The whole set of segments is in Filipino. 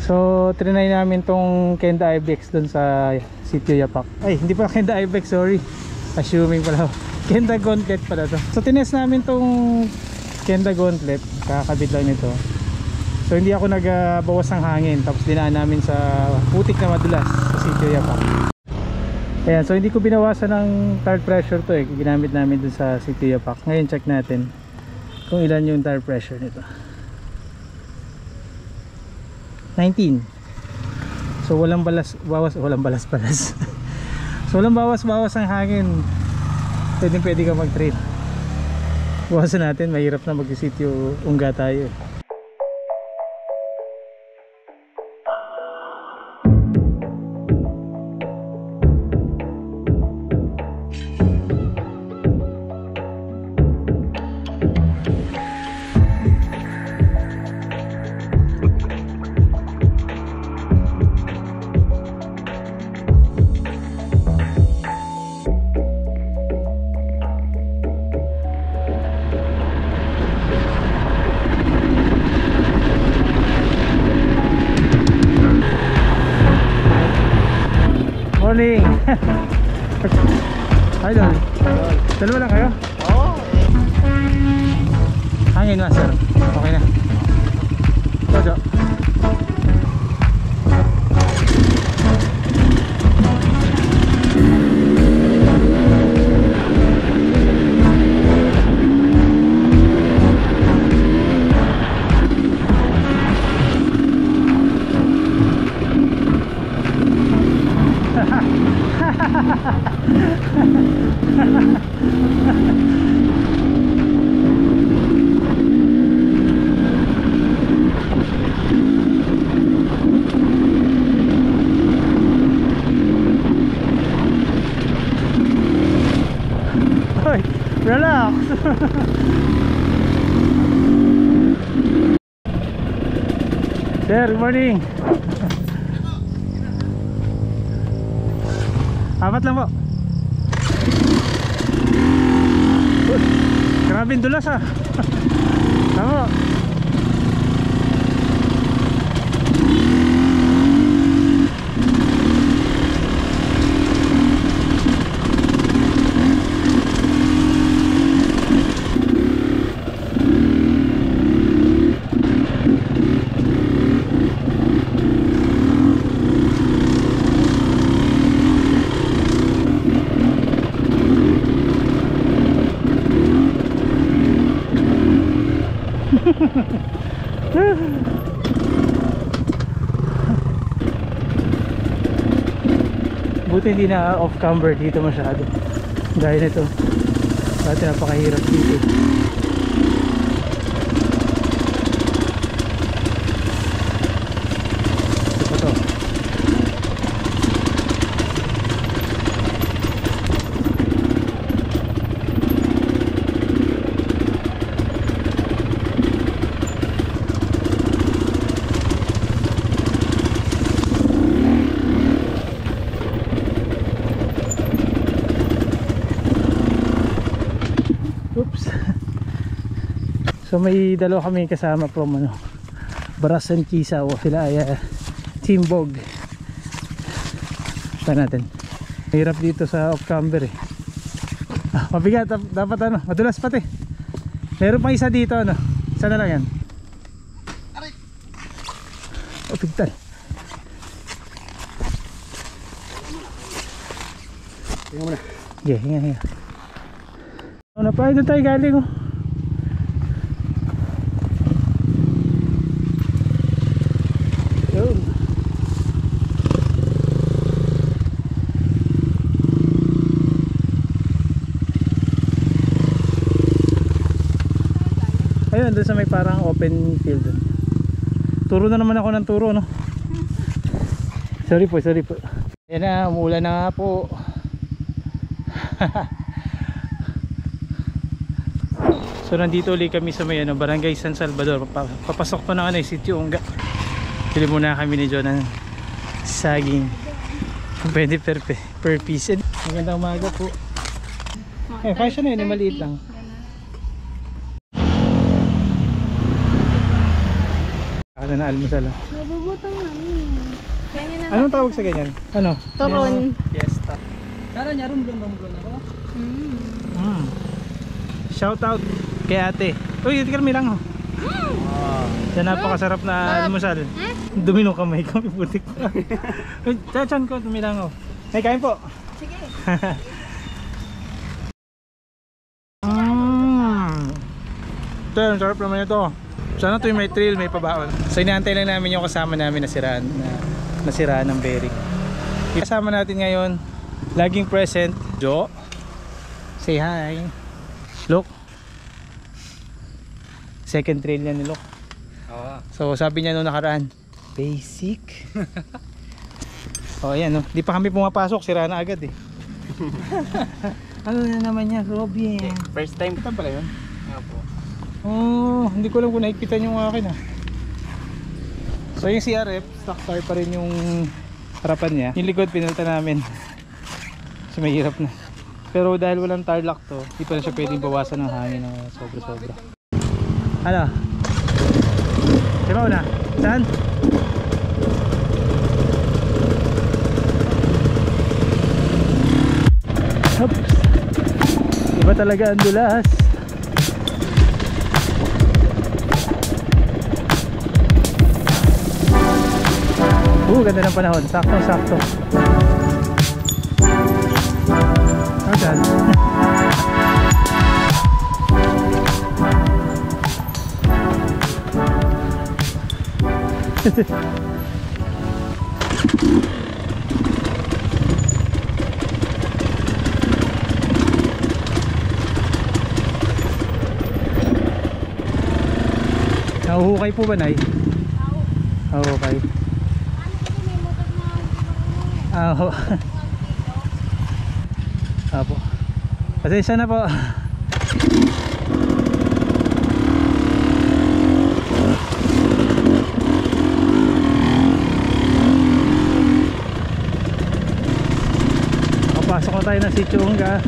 So trinay namin tong Kenda Ibex dun sa Sitio Yapak. Ay hindi pala Kenda Ibex, sorry, assuming pala. Kenda Gauntlet pala to. So tinest namin tong Kenda Gauntlet, kakabit lang nito. So hindi ako nagbawas ng hangin. Tapos dinaan namin sa putik na madulas sa Sitio Yapak. Ayan, so hindi ko binawasan ng tire pressure to ginamit namin dun sa Sitio Yapak. Ngayon check natin kung ilan yung tire pressure nito. 19. So walang bawas so walang bawas ang hangin. Pwede ka mag-trade. Bawasan natin, mahirap na mag-sitio Ungga tayo. Morning. Idol. Dalawa lang kayo? Oo. Hangin na sir. Okay na. Todo. Hoy, relax. Sir, good morning. Apat lang po. Grabe yung dulas ah. Tama. Buti hindi na off camber dito masyado dahil nito dati napakahirap dito. Ito pa to. Oops. So may dalawa kami kasama from Barasan Kisa o sila ay Team Bog. Pa natin. Hirap dito sa off camber mabigat dapat madulas pati. Meron pang isa dito isa na lang yan. Oh, pigtal. Hinga mo na. Okay, hinga. Ano pa, doon tayo galing Yun. Ayun, doon sa may parang open field dun. Turo na naman ako ng turo Sorry po Ayan na, umuulan na nga po. So nandito ulit kami sa may Barangay San Salvador. Papasok pa na Sitio Ungga. Bili muna kami ni John ng saging. Pwede per piece. Magandang umaga po. Kaya siya na yun, maliit lang. na na almusal. Nabubutang namin. Ganyan na. Anong tawag sa ganyan? Ano? Turon. Fiesta. Kara niya rum blon ako. Shout out kay ate. Uy, hindi ka lang. Yan napakasarap na almusal. Dumi nung kamay ko, putik. Uy, chan ko, dumi lang. Ay, kain po. Sige. Ito, ang sarap naman ito. Sana tuwing may trail, may pabaon. So inaantay lang namin yung kasama namin nasiraan ng bearing. Kasama natin ngayon, laging present, Jo. Say hi. Look. Second trail niya ni Look. So sabi niya nung nakaraan, basic. Oh ayan no, di pa kami pumapasok, sira na agad eh. Ano na naman niya, Robby. First time pa pala yun. Opo. Oh, hindi ko lang kung nakikitan yung akin ah. So yung CRF, stock tire pa rin yung harapan niya. Yung likod pinalta namin. So may hirap na. Pero dahil walang tire lock to, hindi pa na siya pwedeng bawasan ng hangin na sobra-sobra. Ano? Diba una? Saan? Oops. Iba talaga ang dulas. Ganda ng panahon. Sakto-sakto. Ayan. Nahuhukay po ba, Nay? Nahuhukay. Oo. Apo. Pasensya na po. Nakapasok na tayo ng Sitio Ongga.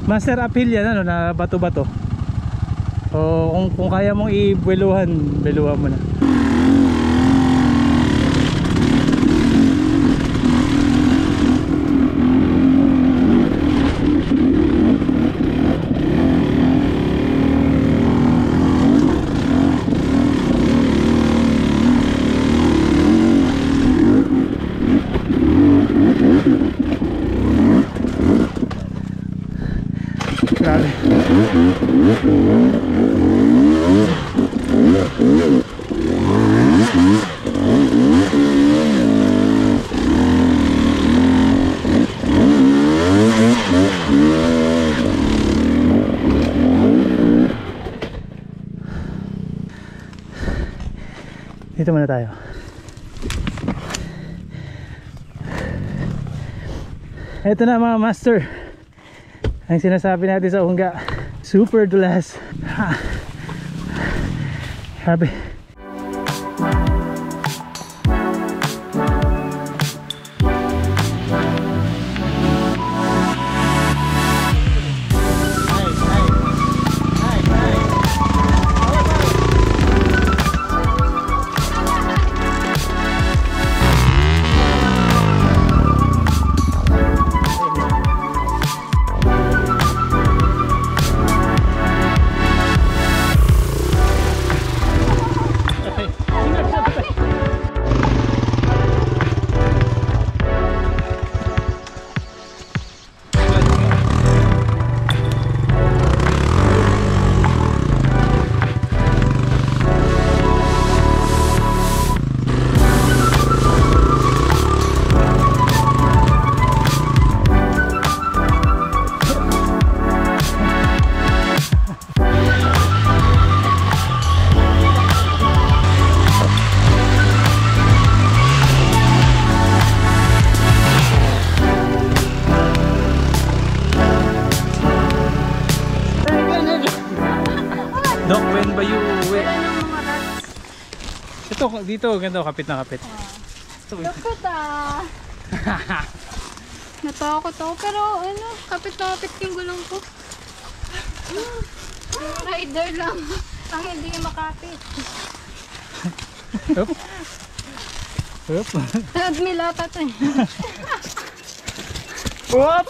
Master uphill yan, ano, na bato-bato. O kung kaya mong i-bueluhan, beluhan mo na. Grabe. Dito muna tayo. Ito na mga master, ang sinasabi natin sa Ongga, super dulas. Grabe. Dok, when ba you uwi? Ito, dito, ganda, kapit na kapit. Takot ah. Natakot ako, pero ano, kapit na kapit yung gulong ko. Rider lang. Pang hindi makapit. Oop. Oop. Nagmilata to eh. What?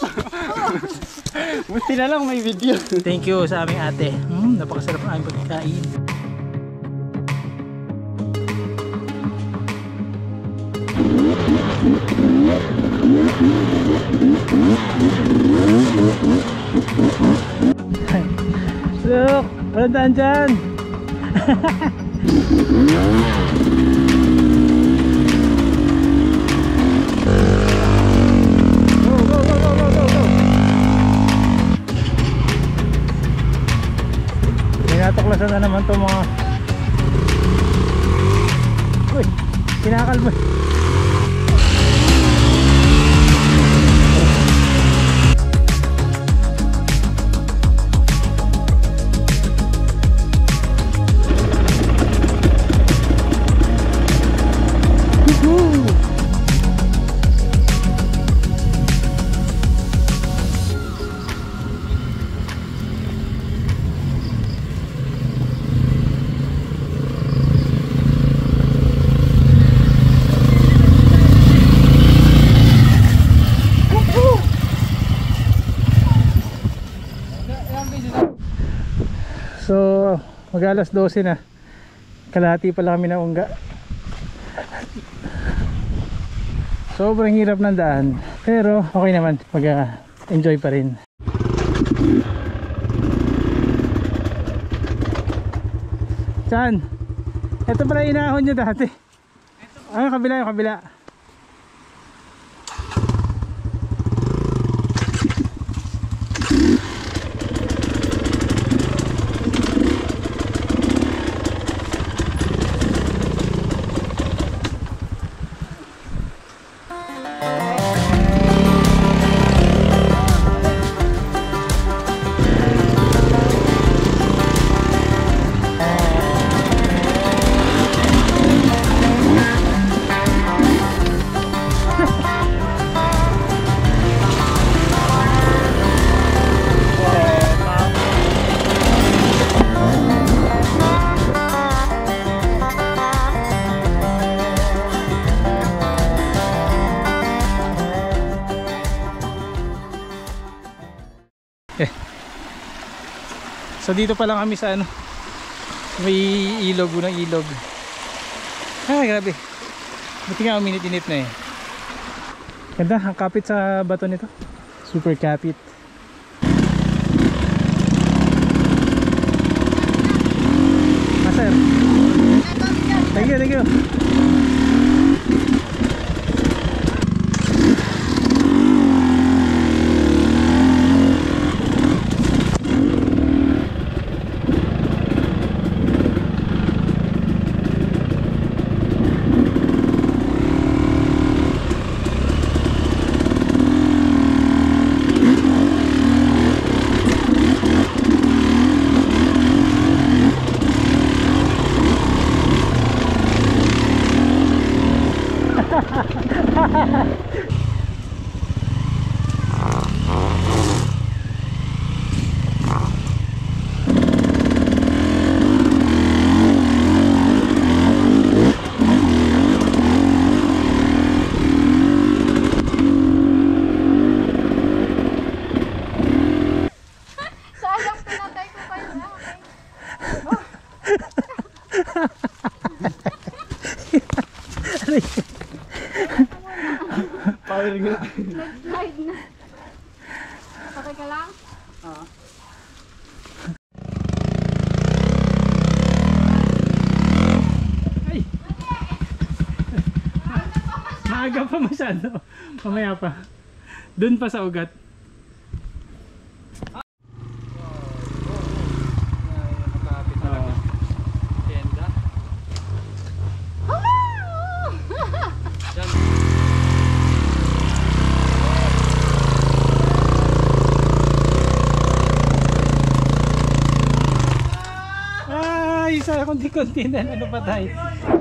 Buti na lang may video. Thank you sa aming ate. Napakasarap ng aming pagkakain. Look! Walang daan dyan! Go, go, go, go, go, go, go! May natuklasan na naman itong mga... Uy! Kinakalbo! So, mag-alas 12 na. Kalahati pa lang kami na ungga. Sobrang hirap ng daan. Pero okay naman. Mag-enjoy pa rin. Saan? Ito pala inahon nyo dati. Ay, yung kabila, yung kabila. So dito pa lang kami sa ano, may ilog, unang ilog. Ah, grabe. Buti nga uminit-init na eh. Ganda, ang kapit sa bato nito. Super kapit. Ah, sir. Thank you, thank you. Sayang, pinatay ko kayo na. Power nga. Nag-slide na. Okay ka lang? Oo. Ay! Maaga pa masyado. Mamaya pa. Doon pa sa ugat. Oo. Tenda. Diyan. Ay, isa konti-konti na ano pa tayo.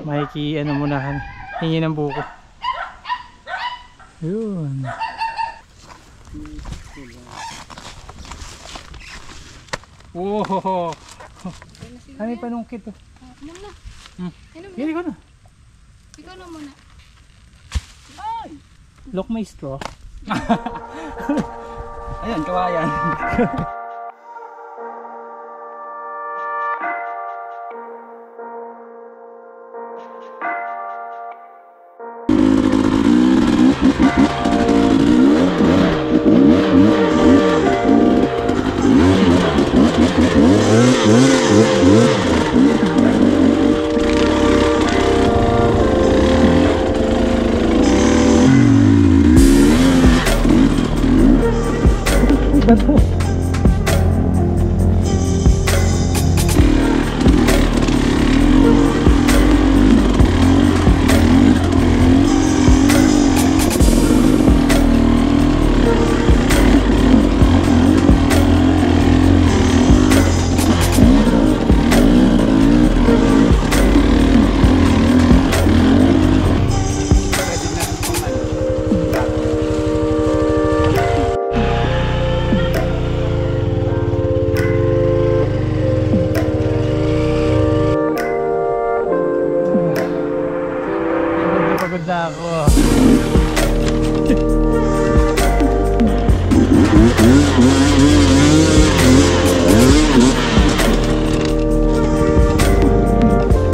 Makiki ano muna kami. Hingi ng buko. Yun. Oh. Ano yung panungkit to? Inom na. Inom na. Hindi ko na. Ikaw na muna. Look my straw. Ayan, kawayan. Iba to. Pagod na ako.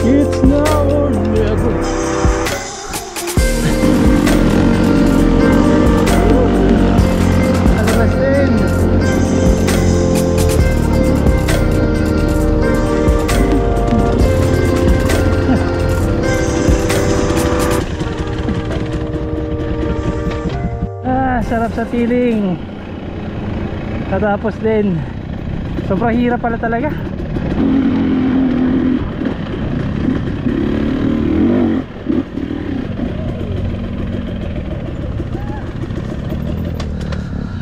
It's now or never. Alabas din. Sarap sa tiling. Tatapos din. Sobrang hirap pala talaga.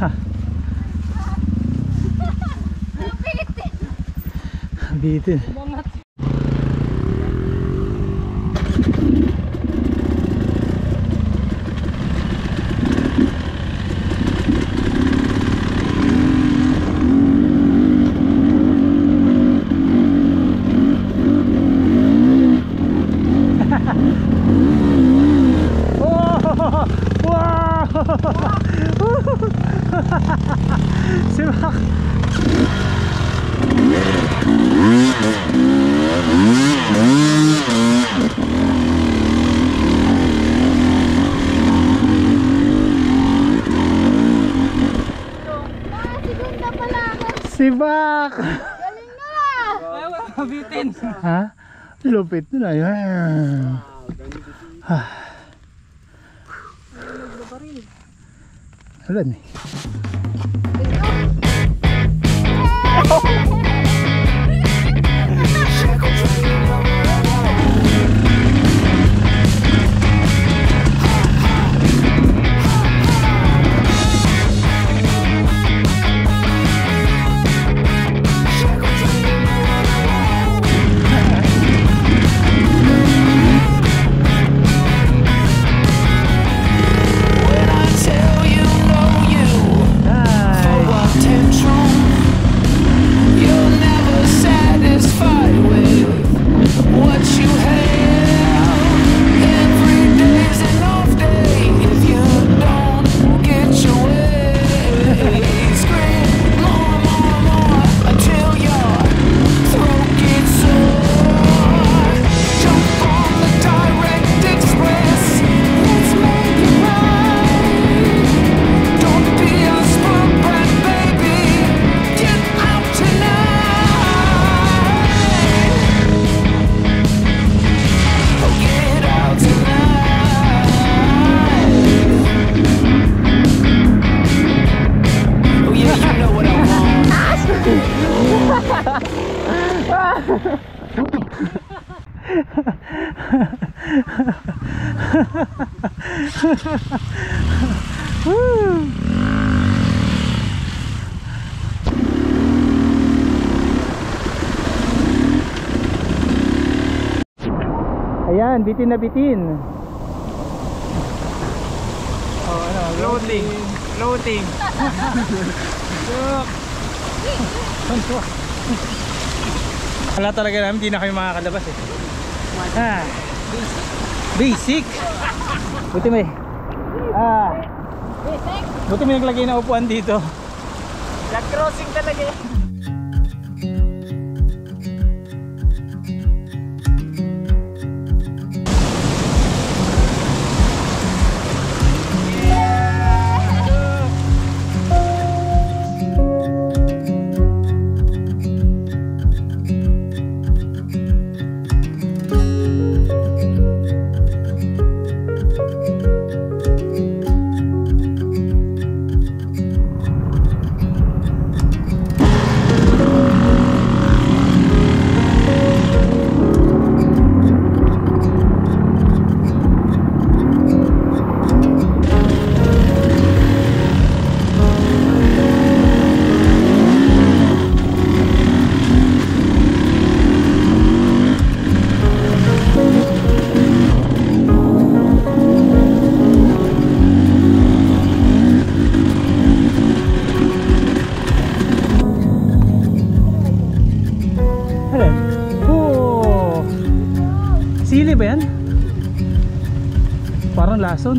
Ha. Bitin. Sibak. Segunda pala ako. Sibak. Galing na. Mabitin. Ha? Lupit na yan. Wala na. Ayan, bitin na bitin. Oh, ano, Floating. Floating. Wala talaga namin, hindi na kayo makakalabas eh. Basic. Buti may buti may naglagay na upuan dito. Nag-crossing talaga eh. Sili ba yan? Parang lason.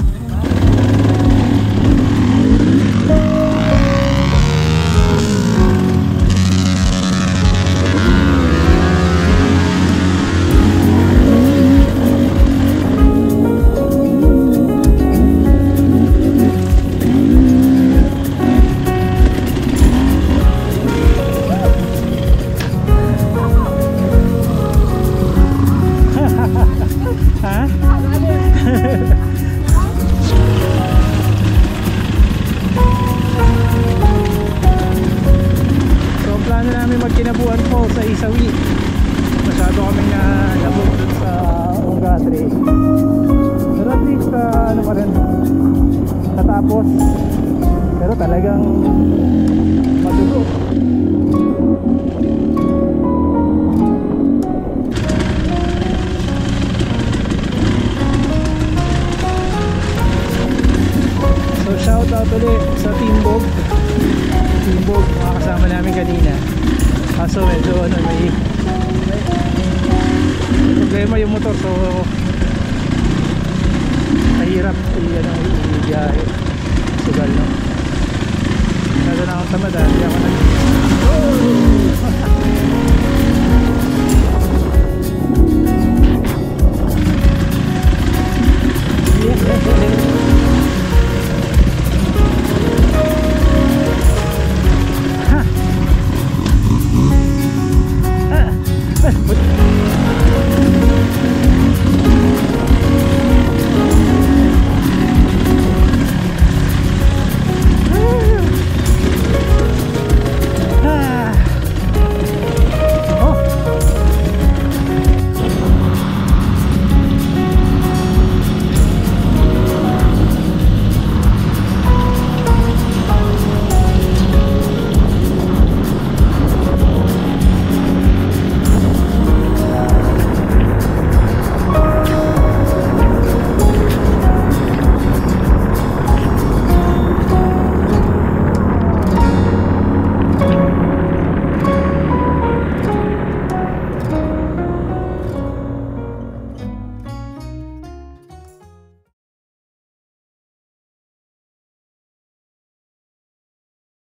Ha? So ang plano namin magkinabuan po sa Isawi. Masyado kaming nabog dun sa Ongatre. Pero at least ano pa rin, natapos. Pero talagang madugo. So shout out ulit sa Timbog, mga kasama namin kanina. Kaso medyo may problema yung motor, so mahirap i-biyahe. Sugal, no? Nado na akong tamad, hindi ako